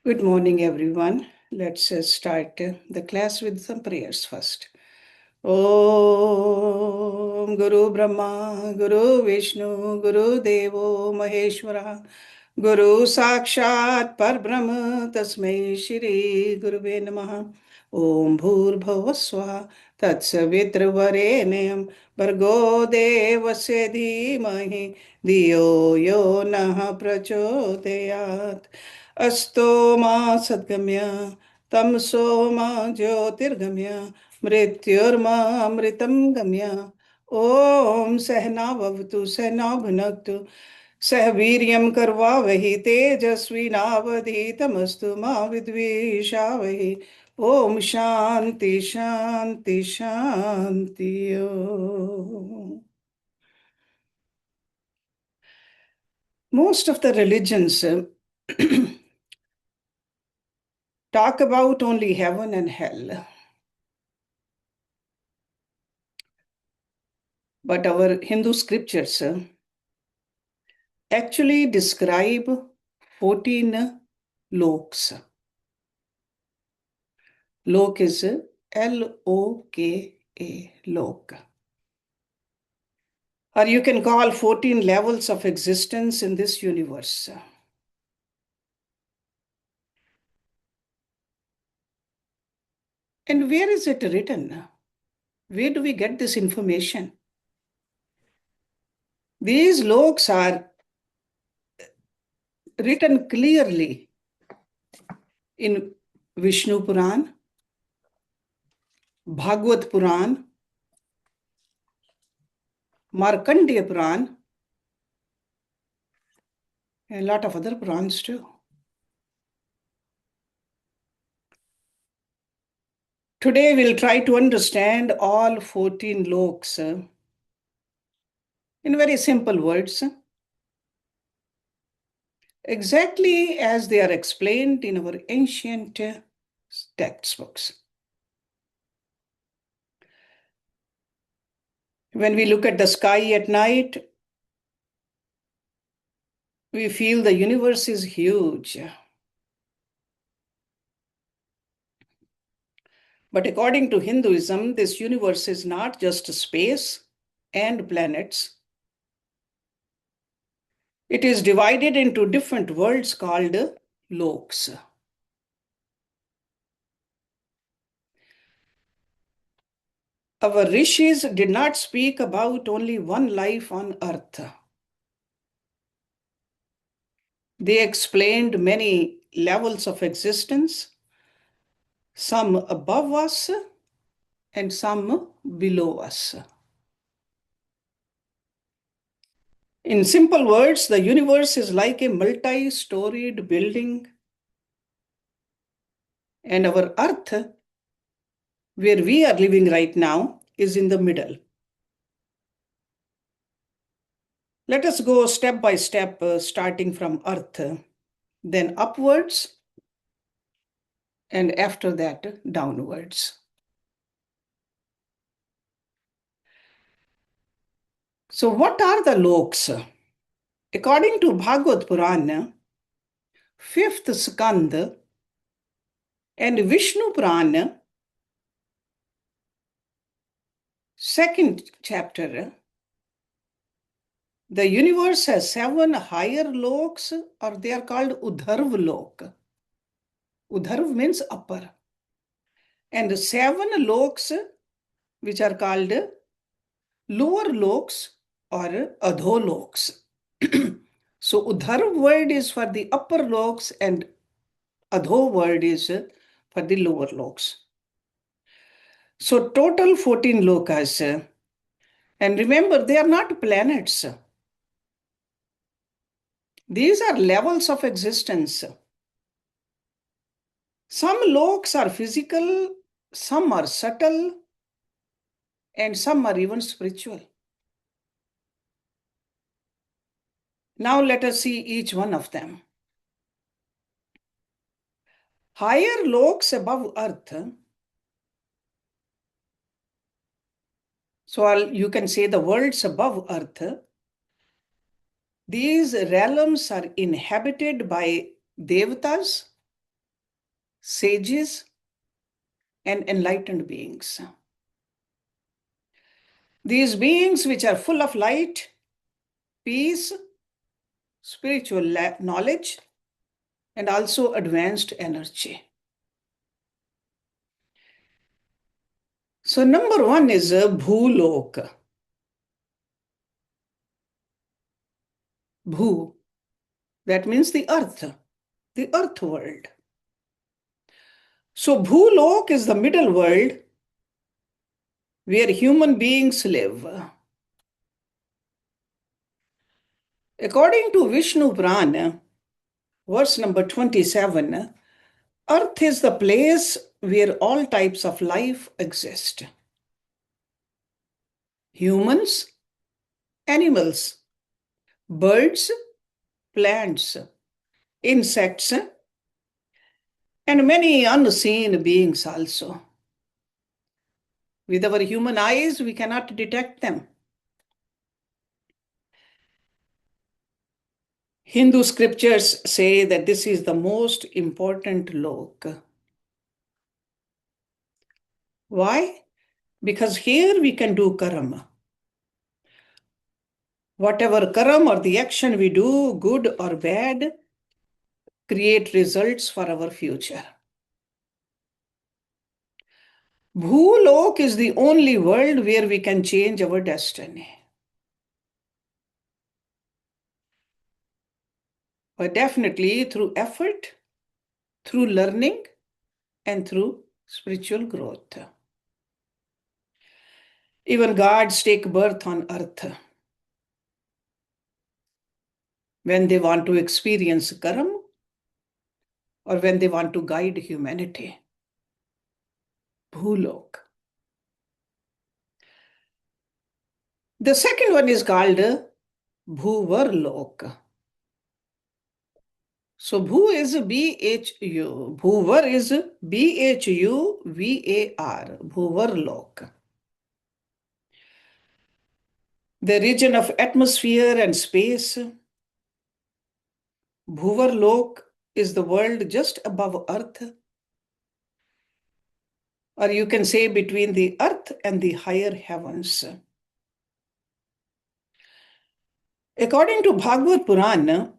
Good morning, everyone. Let's start the class with some prayers first. Om Guru Brahma, Guru Vishnu, Guru Devo Maheshwara, Guru Sakshat Parbrahma, Tasmai Shri Guruve Namaha. Om Bhur Bhavaswa, Tatsavitrvarenyam, Bhargo Devasya Dhimahi, Diyo Yo Nah Prachodayat. Asto ma sadgamya, tamso ma jyotirgamya, mrityurma amritam gamya. Om sehna bhavatu sehna bhunaktu, सह वीर्यं कर्वावहि तेजस्विनावधीतमस्तु मा विद्विषावहि. ओम शांति शांति शांति. Most of the religions talk about only heaven and hell. But our Hindu scriptures actually describe 14 loks. Lok is L-O-K-A, lok. Or you can call 14 levels of existence in this universe. And where is it written? Where do we get this information? These loks are written clearly in Vishnu Puran, Bhagavad Puran, Markandeya Puran, and a lot of other Purans too. Today we'll try to understand all 14 loks in very simple words, exactly as they are explained in our ancient textbooks. When we look at the sky at night, we feel the universe is huge. But according to Hinduism, this universe is not just space and planets. It is divided into different worlds called loks. Our rishis did not speak about only one life on earth. They explained many levels of existence, some above us and some below us. In simple words, the universe is like a multi-storied building, and our earth, where we are living right now, is in the middle. Let us go step by step, starting from earth, then upwards, and after that, downwards. So what are the loks? According to Bhagavad Purana, 5th Skanda, and Vishnu Purana, 2nd chapter, the universe has 7 higher loks, or they are called Udharv Loka. Udharv means upper. And 7 loks, which are called lower loks or adholoks. So Udharv word is for the upper loks and adho word is for the lower loks. So total 14 lokas. And remember, they are not planets. These are levels of existence. Some loks are physical, some are subtle, and some are even spiritual. Now let us see each one of them. Higher loks above earth. So you can say the worlds above earth. These realms are inhabited by devatas sages, and enlightened beings. These beings, which are full of light, peace, spiritual knowledge, and also advanced energy. So number one is Bhu Loka. Bhu, that means the earth world. So Bhu Loka is the middle world where human beings live. According to Vishnu Purana, verse number 27, earth is the place where all types of life exist. Humans, animals, birds, plants, insects, and many unseen beings also. With our human eyes, we cannot detect them. Hindu scriptures say that this is the most important lok. Why? Because here we can do karma. Whatever karma or the action we do, good or bad, create results for our future. Bhulok is the only world where we can change our destiny. But definitely through effort, through learning, and through spiritual growth. Even gods take birth on earth when they want to experience karma or when they want to guide humanity. Bhuloka. The second one is called Bhuvar Loka. So Bhu is B-H-U. Bhuvar is B-H-U-V-A-R. Bhuvar Loka. The region of atmosphere and space. Bhuvar Loka is the world just above earth. Or you can say between the earth and the higher heavens. According to Bhagavad Purana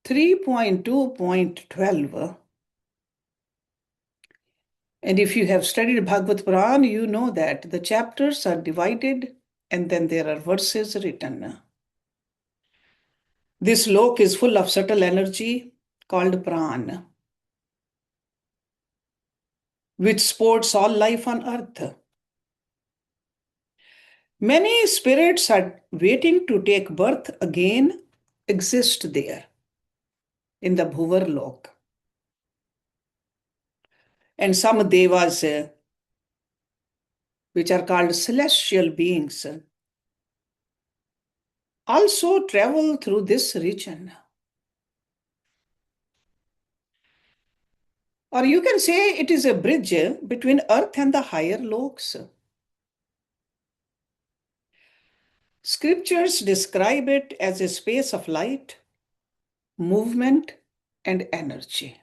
3.2.12, and if you have studied Bhagavad Purana, you know that the chapters are divided and then there are verses written. This lok is full of subtle energy called prana, which supports all life on earth. Many spirits are waiting to take birth again, exist there in the Bhuvar Loka. And some devas, which are called celestial beings, also travel through this region. Or you can say it is a bridge between earth and the higher loks. Scriptures describe it as a space of light, movement, and energy.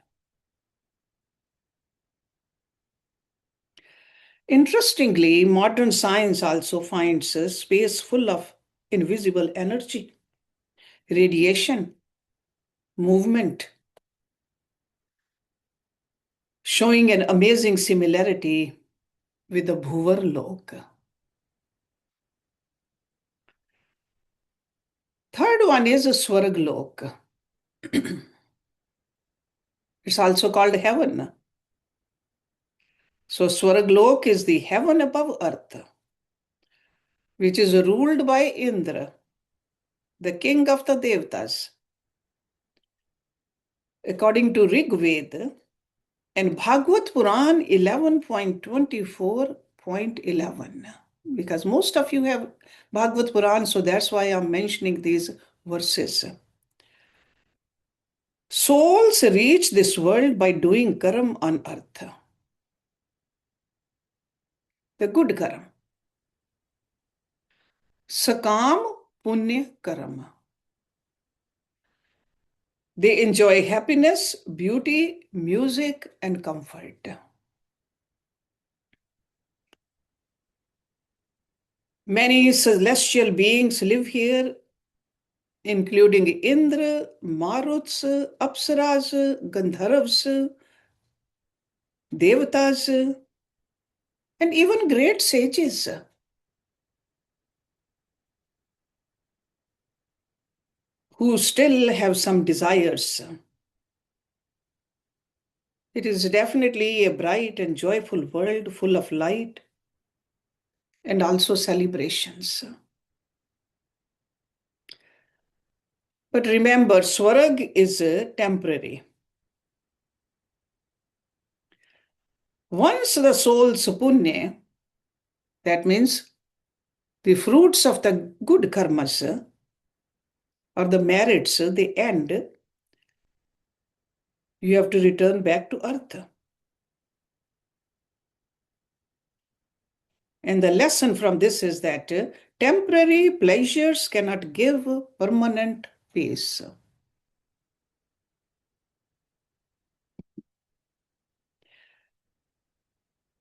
Interestingly, modern science also finds a space full of invisible energy, radiation, movement, showing an amazing similarity with the Bhuvar Loka. Third one is Svarga Loka. It's also called heaven. So Svarga Loka is the heaven above earth, which is ruled by Indra, the king of the Devtas. According to Rig Veda and Bhagavad Puran 11.24.11, because most of you have Bhagavad Puran, so that's why I'm mentioning these verses. Souls reach this world by doing karma on earth. The good karma. Sakam Punya Karma. They enjoy happiness, beauty, music, and comfort. Many celestial beings live here, including Indra, Maruts, Apsaras, Gandharvas, Devatas, and even great sages who still have some desires. It is definitely a bright and joyful world full of light and also celebrations. But remember, Swarg is temporary. Once the soul's punya, that means the fruits of the good karmas or the merits, they end, you have to return back to earth. And the lesson from this is that temporary pleasures cannot give permanent peace.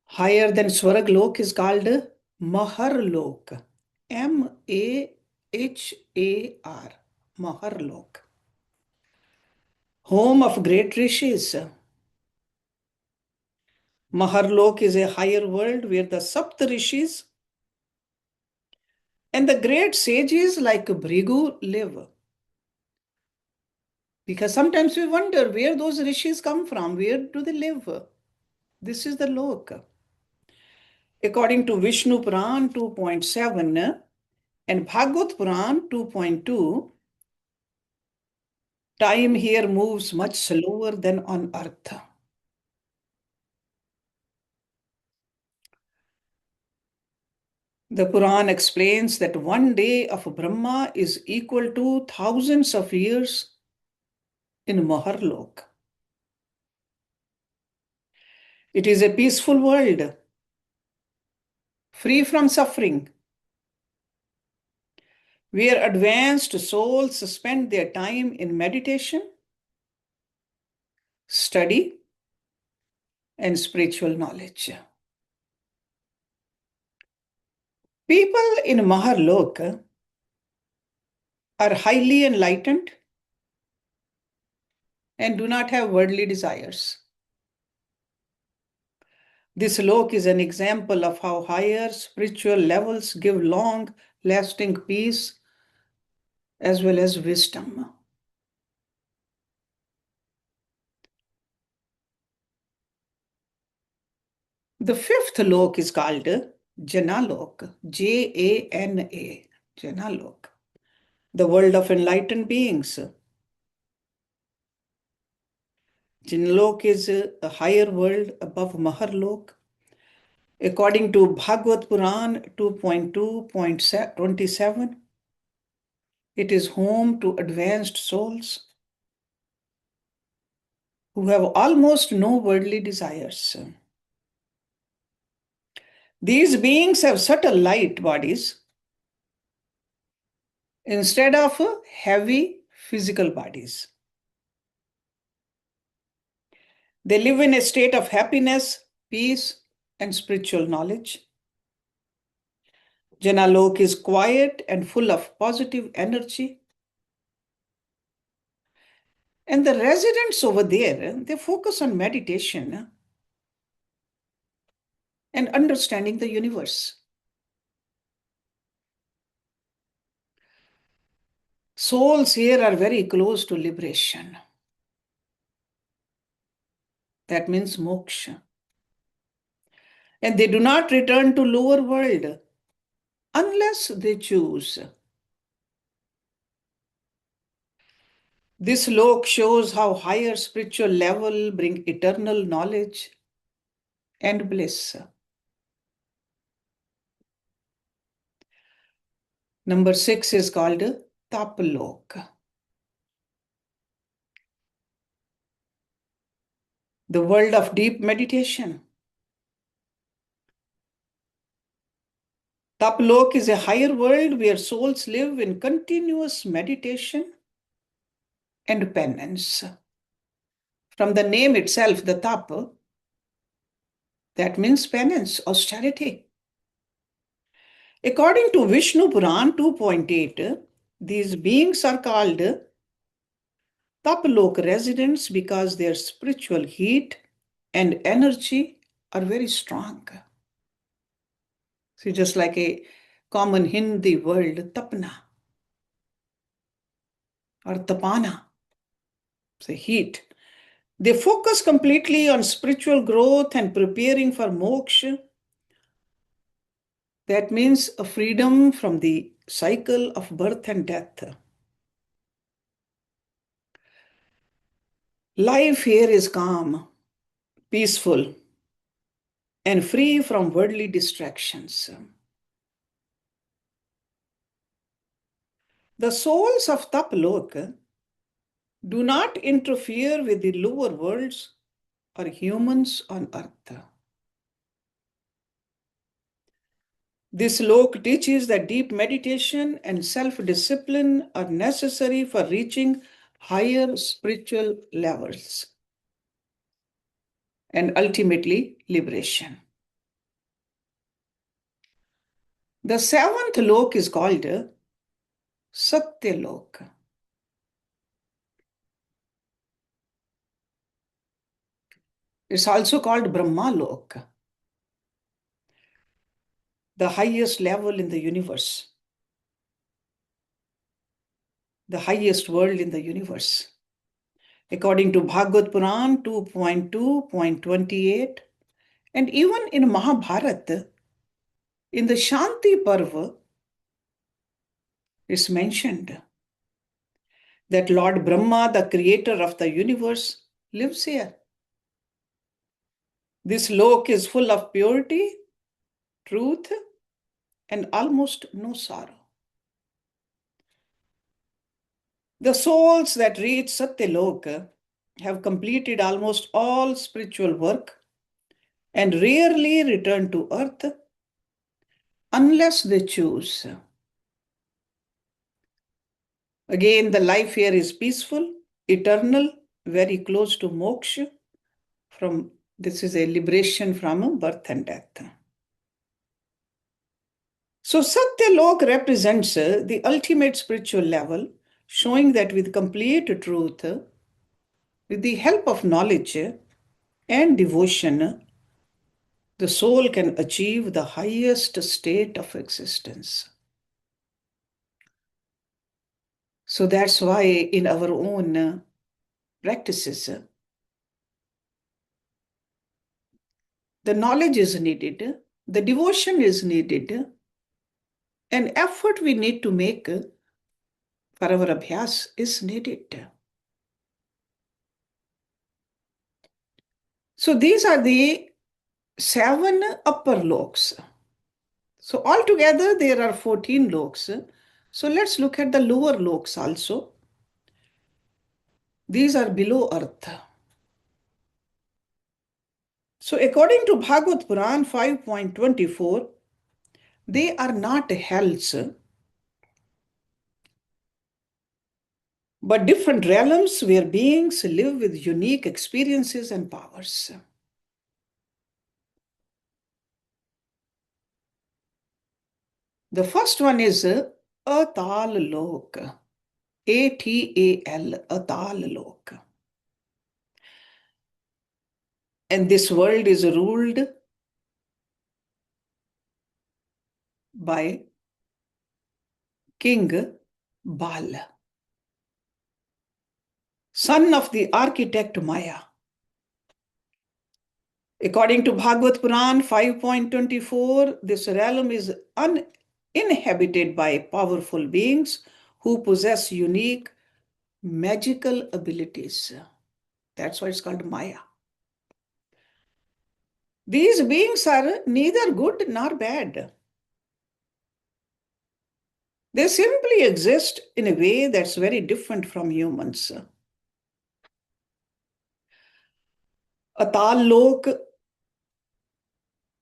Higher than Svarga Loka is called Mahar Loka. M-A-H-A-R. Mahar Loka. Home of great rishis. Mahar Loka is a higher world where the Sapt rishis and the great sages like Bhrigu live. Because sometimes we wonder where those rishis come from, where do they live? This is the Loka. According to Vishnu Puran 2.7 and Bhagavad Puran 2.2, time here moves much slower than on earth. The Puran explains that one day of Brahma is equal to thousands of years in Mahar Loka. It is a peaceful world, free from suffering, where advanced souls spend their time in meditation, study, and spiritual knowledge. People in Mahar Loka are highly enlightened and do not have worldly desires. This Lok is an example of how higher spiritual levels give long-lasting peace as well as wisdom. The fifth Lok is called Jana Loka, J-A-N-A, Jana Loka, the world of enlightened beings. Jana Loka is a higher world above Mahar Loka. According to Bhagavad Puran 2.2.27, it is home to advanced souls who have almost no worldly desires. These beings have subtle light bodies instead of heavy physical bodies. They live in a state of happiness, peace, and spiritual knowledge. Jana Loka is quiet and full of positive energy. And the residents over there, they focus on meditation and understanding the universe. Souls here are very close to liberation. That means moksha. And they do not return to lower world unless they choose. This lok shows how higher spiritual level bring eternal knowledge and bliss. Number 6 is called Tapalok. The world of deep meditation. Tapalok is a higher world where souls live in continuous meditation and penance. From the name itself, the tap, that means penance, austerity. According to Vishnu Puran 2.8, these beings are called Tapalok residents because their spiritual heat and energy are very strong. So just like a common Hindi word, tapna or tapana, so heat. They focus completely on spiritual growth and preparing for moksha. That means a freedom from the cycle of birth and death. Life here is calm, peaceful, and free from worldly distractions. The souls of Tapaloka do not interfere with the lower worlds or humans on earth. This lok teaches that deep meditation and self-discipline are necessary for reaching higher spiritual levels and ultimately liberation. The seventh lok is called Satyaloka. It's also called Brahma Loka, the highest level in the universe, the highest world in the universe. According to Bhagavad Puran 2.2.28, and even in Mahabharata, in the Shanti Parva, it's mentioned that Lord Brahma, the creator of the universe, lives here. This lok is full of purity, truth, and almost no sorrow. The souls that reach Satyaloka have completed almost all spiritual work and rarely return to earth unless they choose. Again, the life here is peaceful, eternal, very close to moksha. This is a liberation from birth and death. So Satyalok represents the ultimate spiritual level, showing that with complete truth, with the help of knowledge and devotion, the soul can achieve the highest state of existence. So that's why in our own practices, the knowledge is needed, the devotion is needed, and effort we need to make for our abhyas is needed. So these are the 7 upper loks. So altogether there are 14 loks. So let's look at the lower loks also. These are below earth. So according to Bhagavad Puran 5.24, they are not hells, but different realms where beings live with unique experiences and powers. The first one is Atal Loka, A-T-A-L, Atal Loka. And this world is ruled by King Bala, son of the architect Maya. According to Bhagavad Puran 5.24, this realm is uninhabited by powerful beings who possess unique magical abilities. That's why it's called Maya. These beings are neither good nor bad. They simply exist in a way that's very different from humans. Atal Lok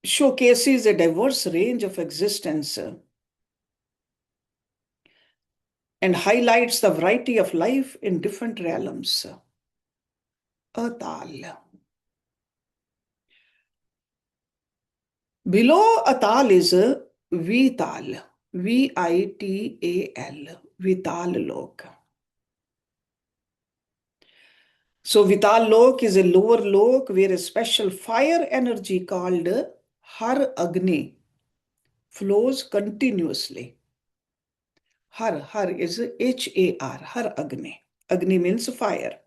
showcases a diverse range of existence and highlights the variety of life in different realms. Atal. Below Atal is Vital, Vital, Vital Loka. So Vital Lok is a lower lok where a special fire energy called Har Agni flows continuously. Har is Har, Har Agni. Agni means fire.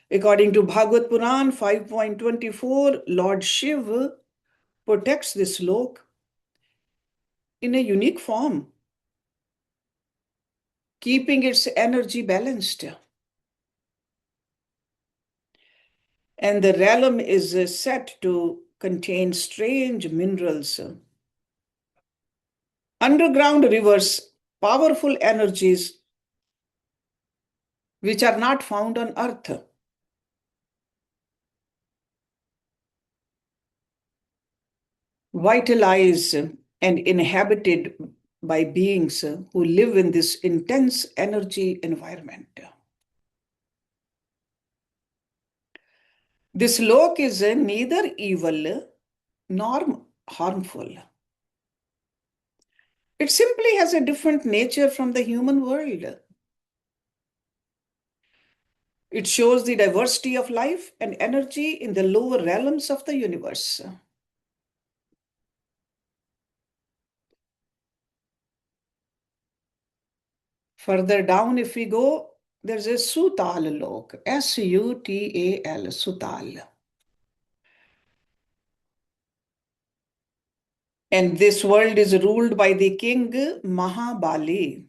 According to Bhagavad Puran 5.24, Lord Shiv protects this lok in a unique form, keeping its energy balanced. And the realm is said to contain strange minerals, underground rivers, powerful energies which are not found on earth. Vitalized and inhabited by beings who live in this intense energy environment. This lok is neither evil nor harmful. It simply has a different nature from the human world. It shows the diversity of life and energy in the lower realms of the universe. Further down, if we go, there's a Sutal Lok, Sutal, Sutal. And this world is ruled by the king Mahabali.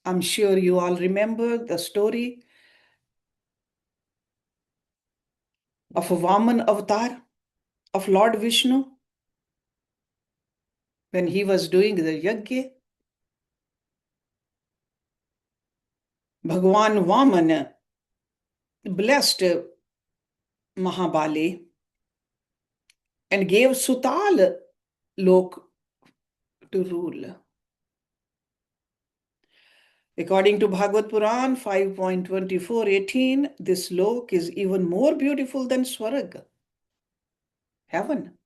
I'm sure you all remember the story of a Vaman avatar of Lord Vishnu when he was doing the yajna. Bhagwan Vaman blessed Mahabali and gave Sutal Lok to rule. According to Bhagavad Puran 5.24.18, this lok is even more beautiful than Svarga, heaven.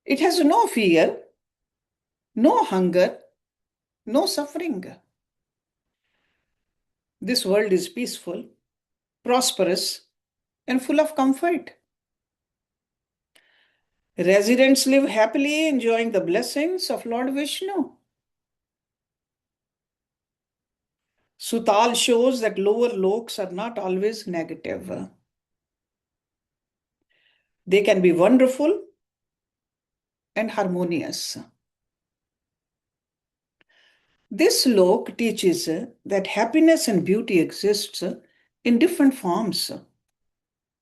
It has no fear, no hunger, no suffering. This world is peaceful, prosperous, and full of comfort. Residents live happily, enjoying the blessings of Lord Vishnu. Sutal shows that lower loks are not always negative. They can be wonderful and harmonious. This lok teaches that happiness and beauty exists in different forms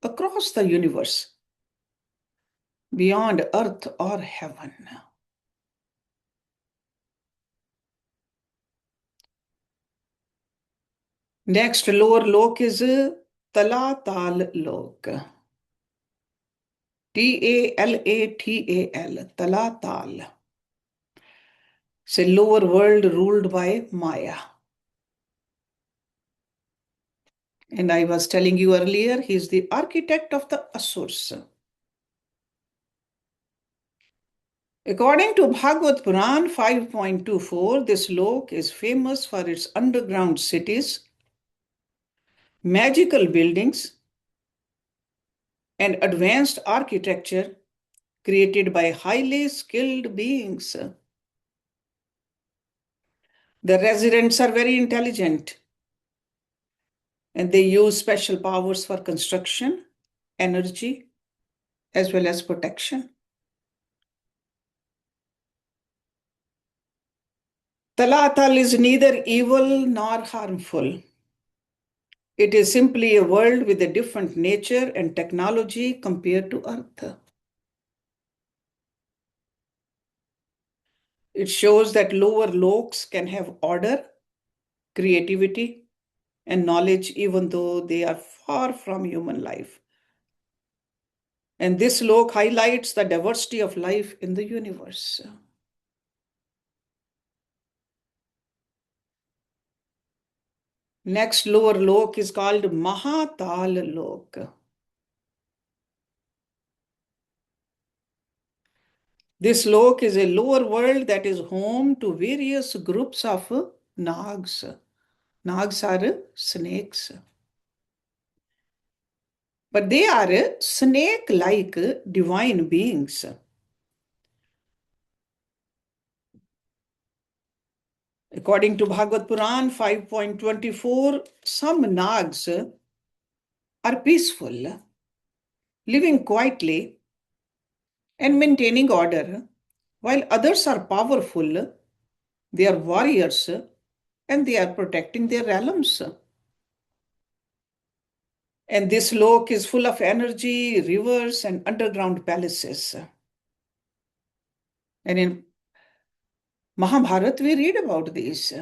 across the universe, beyond earth or heaven. Next lower lok is Talatal Lok. Talatal, Talatal. It's a lower world ruled by Maya. And I was telling you earlier, he's the architect of the Asurs. According to Bhagavad Puran 5.24, this lok is famous for its underground cities, magical buildings, and advanced architecture created by highly skilled beings. The residents are very intelligent and they use special powers for construction, energy, as well as protection. Talatal is neither evil nor harmful. It is simply a world with a different nature and technology compared to Earth. It shows that lower loks can have order, creativity, and knowledge even though they are far from human life. And this lok highlights the diversity of life in the universe. Next lower lok is called Mahatal Lok. This lok is a lower world that is home to various groups of nags. Nags are snakes. But they are snake-like divine beings. According to Bhagavad Puran 5.24, some nags are peaceful, living quietly and maintaining order, while others are powerful, they are warriors, and they are protecting their realms. And this lok is full of energy, rivers, and underground palaces. And in Mahabharata, we read about this.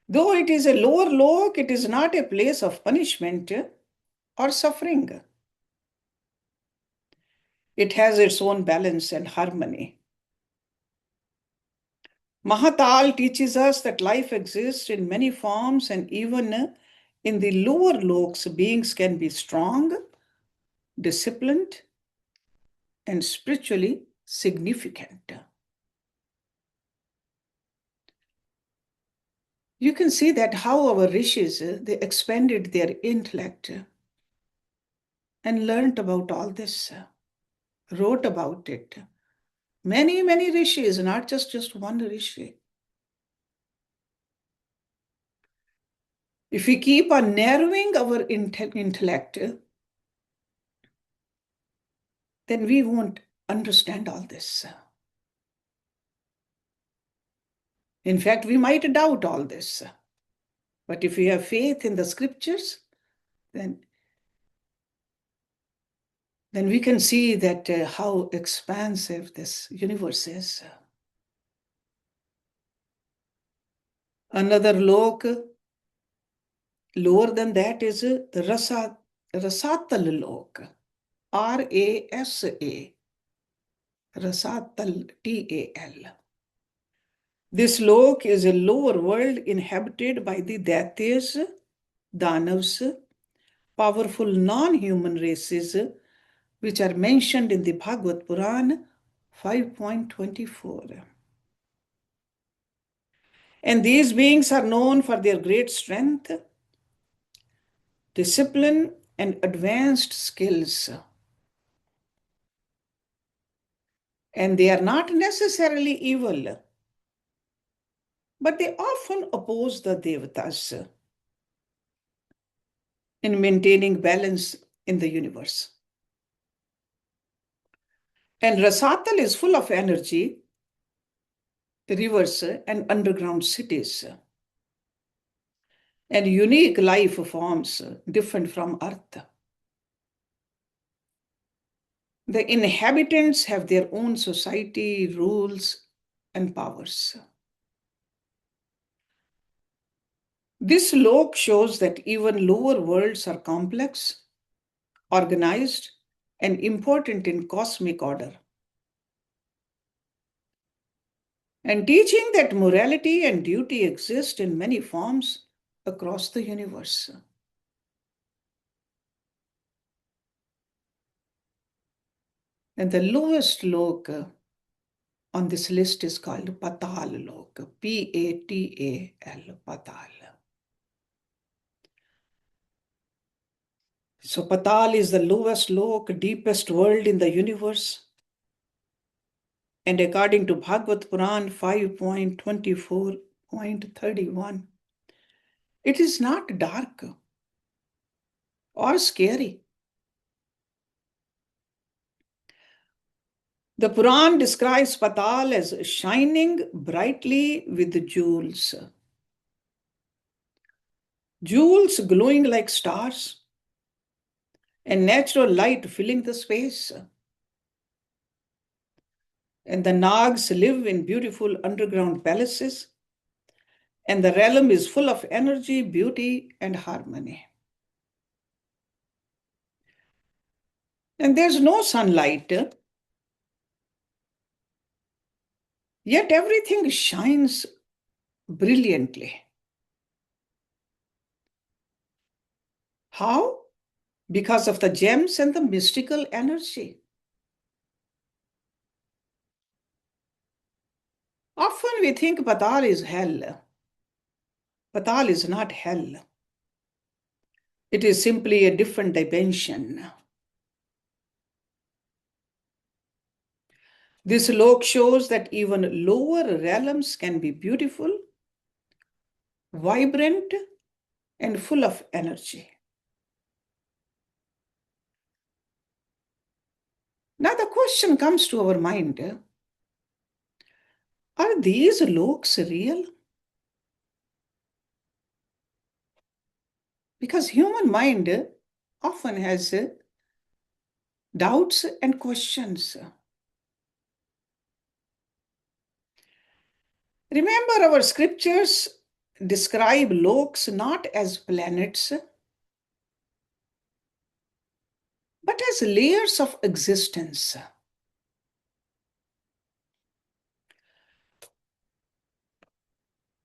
Though it is a lower lok, it is not a place of punishment or suffering. It has its own balance and harmony. Mahatal teaches us that life exists in many forms, and even in the lower loks, beings can be strong, disciplined, and spiritually significant. You can see that how our rishis, they expanded their intellect and learned about all this, wrote about it. Many, many rishis, not just one rishi. If we keep on narrowing our intellect, then we won't understand all this. In fact, we might doubt all this. But if we have faith in the scriptures, then we can see that how expansive this universe is. Another lok lower than that is Rasatal Lok, R-A-S-A, Rasatal, T-A-L. This lok is a lower world inhabited by the Daityas, Danavs, powerful non-human races, which are mentioned in the Bhagavad Puran 5.24. And these beings are known for their great strength, discipline, and advanced skills. And they are not necessarily evil, but they often oppose the Devatas in maintaining balance in the universe. And Rasatal is full of energy, rivers, and underground cities, and unique life forms different from Earth. The inhabitants have their own society, rules, and powers. This lok shows that even lower worlds are complex, organized, and important in cosmic order. And teaching that morality and duty exist in many forms across the universe. And the lowest lok on this list is called Patala Loka, P-A-T-A-L, Patala. So Patal is the lowest lok, deepest world in the universe. And according to Bhagavad Puran 5.24.31, it is not dark or scary. The Puran describes Patal as shining brightly with jewels. Jewels glowing like stars and natural light filling the space. And the Nags live in beautiful underground palaces, and the realm is full of energy, beauty, and harmony. And there's no sunlight, yet everything shines brilliantly. How? Because of the gems and the mystical energy. Often we think Patal is hell. Patal is not hell. It is simply a different dimension. This lok shows that even lower realms can be beautiful, vibrant, and full of energy. Now the question comes to our mind, are these loks real? Because human mind often has doubts and questions. Remember, our scriptures describe loks not as planets, but as layers of existence.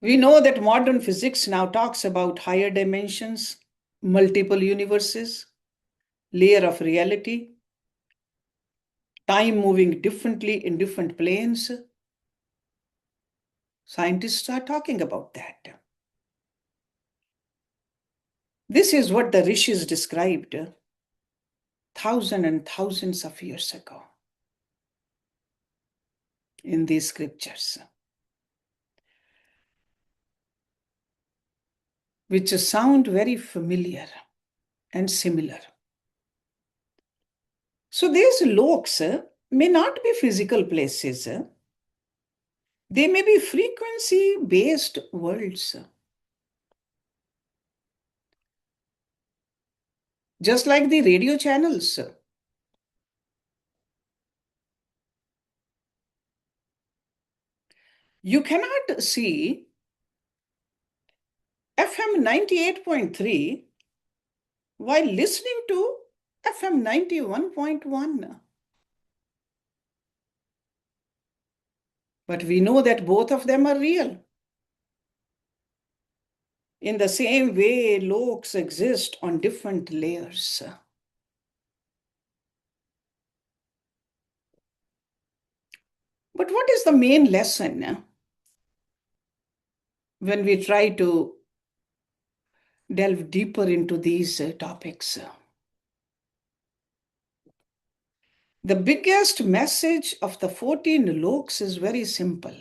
We know that modern physics now talks about higher dimensions, multiple universes, layer of reality, time moving differently in different planes. Scientists are talking about that. This is what the rishis described thousands and thousands of years ago in these scriptures, which sound very familiar and similar. So these loks may not be physical places. They may be frequency-based worlds. Just like the radio channels. You cannot see FM 98.3 while listening to FM 91.1. But we know that both of them are real. In the same way, loks exist on different layers. But what is the main lesson when we try to delve deeper into these topics? The biggest message of the 14 loks is very simple.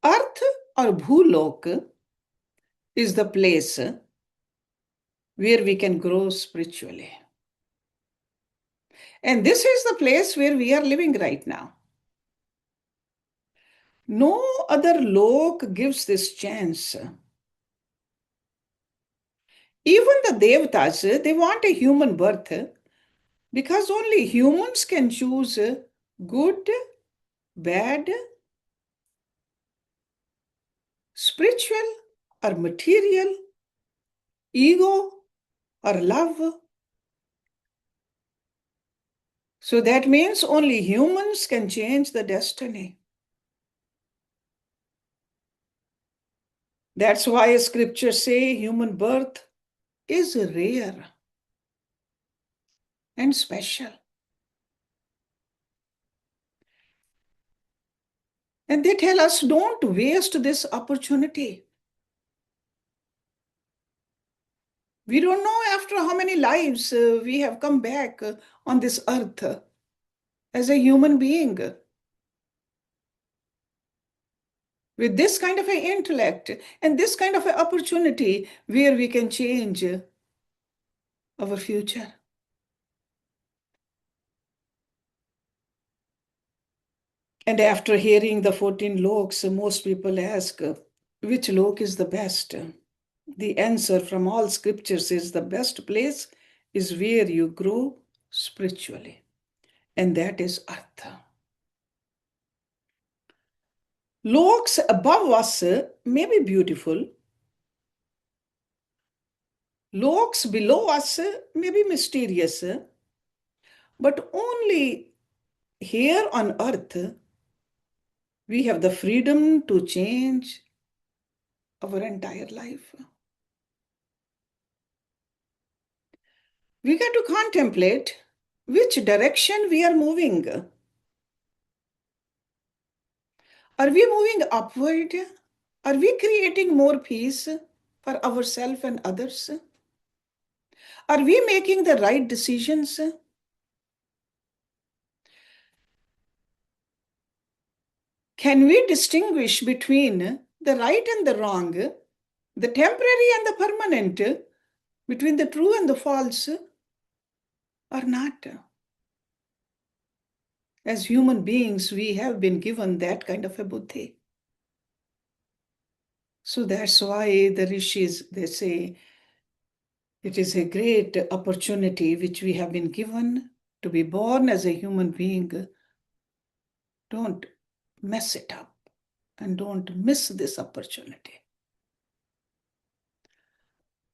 Earth or Bhuloka is the place where we can grow spiritually. And this is the place where we are living right now. No other lok gives this chance. Even the Devtas, they want a human birth because only humans can choose good, bad, spiritual or material, ego or love. So that means only humans can change the destiny. That's why scriptures say human birth is rare and special. And they tell us, don't waste this opportunity. We don't know after how many lives we have come back on this earth as a human being with this kind of an intellect and this kind of an opportunity where we can change our future. And after hearing the 14 loks, most people ask, which lok is the best? The answer from all scriptures is the best place is where you grow spiritually, and that is Artha. Loks above us may be beautiful. Loks below us may be mysterious, but only here on earth we have the freedom to change our entire life. We got to contemplate which direction we are moving. Are we moving upward? Are we creating more peace for ourselves and others? Are we making the right decisions? Can we distinguish between the right and the wrong, the temporary and the permanent, between the true and the false, or not? As human beings, we have been given that kind of a buddhi. So that's why the rishis, they say, it is a great opportunity which we have been given to be born as a human being. Don't mess it up and don't miss this opportunity.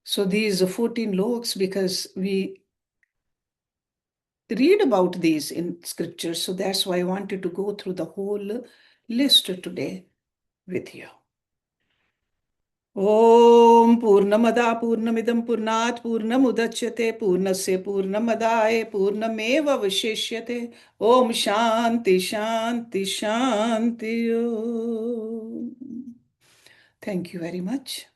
So these 14 loks, because we read about these in scriptures, so that's why I wanted to go through the whole list today with you. Om Purnamada Purnamidam Purnat Purnamudachyate Purnasya Purnamadaye Purnameva Vashishyate Om Shanti Shanti Shanti Om. Thank you very much.